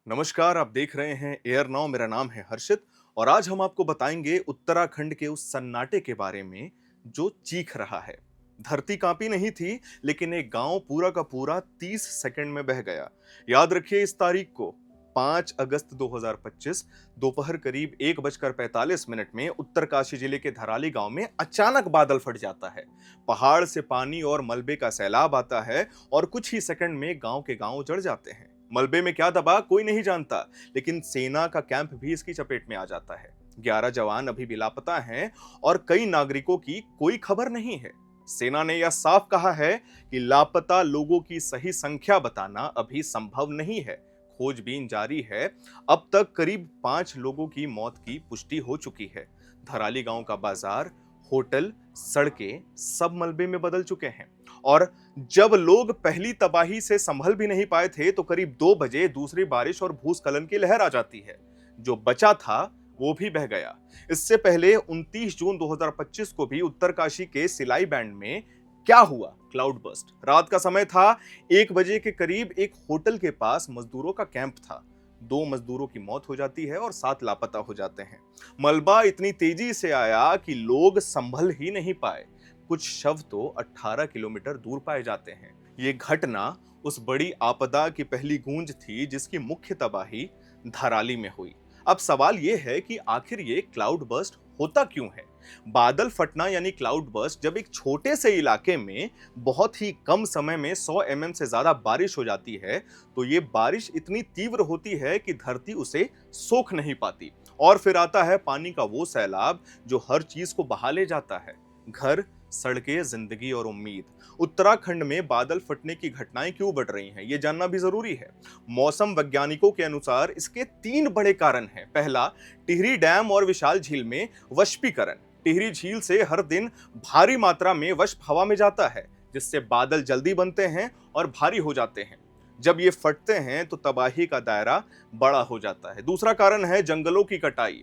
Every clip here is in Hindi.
नमस्कार, आप देख रहे हैं एयर नाउ। मेरा नाम है हर्षित और आज हम आपको बताएंगे उत्तराखंड के उस सन्नाटे के बारे में जो चीख रहा है। धरती कांपी नहीं थी, लेकिन एक गांव पूरा का पूरा 30 सेकंड में बह गया। याद रखिए इस तारीख को, 5 अगस्त 2025 दोपहर करीब 1:45 में उत्तरकाशी जिले के धराली गांव में अचानक बादल फट जाता है। पहाड़ से पानी और मलबे का सैलाब आता है और कुछ ही सेकंड में गांव के गांव उजड़ जाते हैं। मलबे में क्या दबा कोई नहीं जानता, लेकिन सेना का कैंप भी इसकी चपेट में आ जाता है। 11 जवान अभी भी लापता हैं और कई नागरिकों की कोई खबर नहीं है। सेना ने यह साफ कहा है कि लापता लोगों की सही संख्या बताना अभी संभव नहीं है। खोजबीन जारी है। अब तक करीब 5 लोगों की मौत की पुष्टि हो चुकी है। धराली गांव का बाजार, होटल, सड़कें सब मलबे में बदल चुके हैं। और जब लोग पहली तबाही से संभल भी नहीं पाए थे, तो करीब 2 बजे दूसरी बारिश और भूस्खलन की लहर आ जाती है। जो बचा था वो भी बह गया। इससे पहले 29 जून 2025 को भी उत्तरकाशी के सिलाई बैंड में क्या हुआ? Cloud burst. रात का समय था, 1 बजे के करीब एक होटल के पास मजदूरों का कैंप था। 2 मजदूरों की मौत हो जाती है और 7 लापता हो जाते हैं। मलबा इतनी तेजी से आया कि लोग संभल ही नहीं पाए। कुछ शव तो 18 किलोमीटर दूर पाए जाते हैं। ये घटना उस बड़ी आपदा की पहली गूंज थी जिसकी मुख्य तबाही धराली में हुई। अब सवाल ये है कि आखिर ये क्लाउड बर्स्ट होता क्यों है? बादल फटना यानी क्लाउड बर्स्ट जब एक छोटे से इलाके में बहुत ही कम समय में 100 mm से ज्यादा बारिश हो जाती है, तो ये बारिश इतनी तीव्र होती है कि धरती उसे सोख नहीं पाती। और फिर आता है पानी का वो सैलाब जो हर चीज को बहा ले जाता है। घर, सड़कें, जिंदगी और उम्मीद। उत्तराखंड में बादल फटने की घटनाएं क्यों बढ़ रही हैं, ये जानना भी जरूरी है। मौसम वैज्ञानिकों के अनुसार इसके 3 बड़े कारण हैं। पहला, टिहरी डैम और विशाल झील में वाष्पीकरण। टिहरी झील से हर दिन भारी मात्रा में वाष्प हवा में जाता है, जिससे बादल जल्दी बनते हैं और भारी हो जाते हैं। जब ये फटते हैं तो तबाही का दायरा बड़ा हो जाता है। दूसरा कारण है जंगलों की कटाई।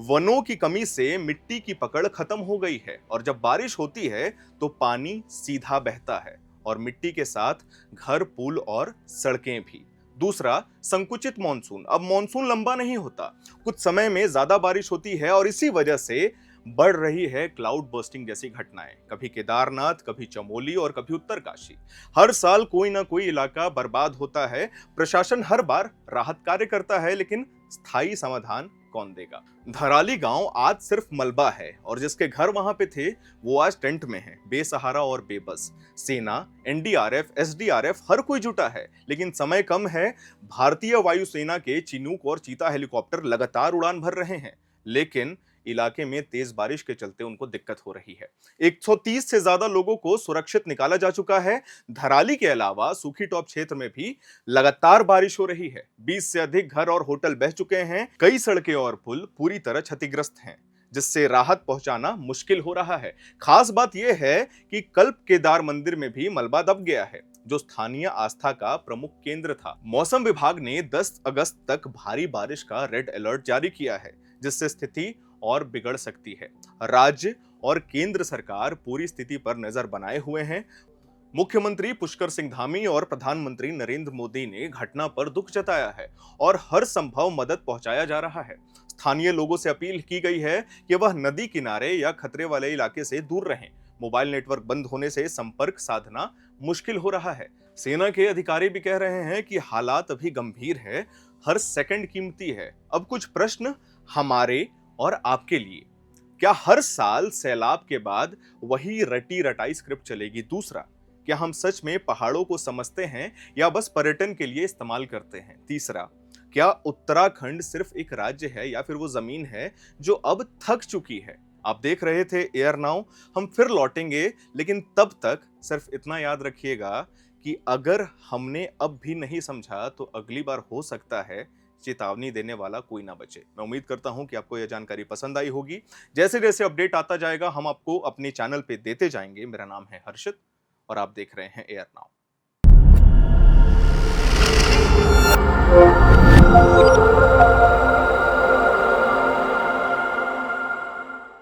वनों की कमी से मिट्टी की पकड़ खत्म हो गई है और जब बारिश होती है तो पानी सीधा बहता है और मिट्टी के साथ घर, पुल और सड़कें भी। दूसरा, संकुचित मॉनसून। अब मॉनसून लंबा नहीं होता, कुछ समय में ज्यादा बारिश होती है और इसी वजह से बढ़ रही है क्लाउड बर्स्टिंग जैसी घटनाएं। कभी केदारनाथ, कभी चमोली और कभी उत्तरकाशी। हर साल कोई ना कोई इलाका बर्बाद होता है। प्रशासन हर बार राहत कार्य करता है, लेकिन स्थायी समाधान कौन देगा? धराली गांव आज सिर्फ मलबा है और जिसके घर वहां पे थे वो आज टेंट में है, बेसहारा और बेबस। सेना, एनडीआरएफ, एसडीआरएफ हर कोई जुटा है, लेकिन समय कम है। भारतीय वायुसेना के चिनूक और चीता हेलीकॉप्टर लगातार उड़ान भर रहे हैं, लेकिन इलाके में तेज बारिश के चलते उनको दिक्कत हो रही है। 130 से ज्यादा लोगों को सुरक्षित निकाला जा चुका है। धराली के अलावा सूखी टॉप क्षेत्र में भी लगातार बारिश हो रही है। 20 से अधिक घर और होटल बह चुके हैं। कई सड़कें और पुल पूरी तरह क्षतिग्रस्त हैं, जिससे राहत पहुंचाना मुश्किल हो रहा है। खास बात यह है कि कल्प केदार मंदिर में भी मलबा दब गया है, जो स्थानीय आस्था का प्रमुख केंद्र था। मौसम विभाग ने 10 अगस्त तक भारी बारिश का रेड अलर्ट जारी किया है, जिससे स्थिति और बिगड़ सकती है। राज्य और केंद्र सरकार पूरी स्थिति पर नजर बनाए हुए हैं। मुख्यमंत्री पुष्कर सिंह धामी और प्रधानमंत्री नरेंद्र मोदी ने घटना पर दुख जताया है और हर संभव मदद पहुंचाया जा रहा है। स्थानीय लोगों से अपील की गई है कि वह नदी किनारे या खतरे वाले इलाके से दूर रहें। मोबाइल नेटवर्क बंद होने से संपर्क साधना मुश्किल हो रहा है। सेना के अधिकारी भी कह रहे हैं कि हालात अभी गंभीर है, हर सेकंड कीमती है। अब कुछ प्रश्न हमारे और आपके लिए। क्या हर साल सैलाब के बाद वही रटी रटाई स्क्रिप्ट चलेगी? दूसरा, क्या हम सच में पहाड़ों को समझते हैं या बस पर्यटन के लिए इस्तेमाल करते हैं? तीसरा, क्या उत्तराखंड सिर्फ एक राज्य है या फिर वो जमीन है जो अब थक चुकी है? आप देख रहे थे एयर नाउ। हम फिर लौटेंगे, लेकिन तब तक सिर्फ इतना याद रखिएगा कि अगर हमने अब भी नहीं समझा तो अगली बार हो सकता है चेतावनी देने वाला कोई ना बचे। मैं उम्मीद करता हूं कि आपको यह जानकारी पसंद आई होगी। जैसे जैसे अपडेट आता जाएगा हम आपको अपने चैनल पे देते जाएंगे। मेरा नाम है हर्षित और आप देख रहे हैं एयर नाउ।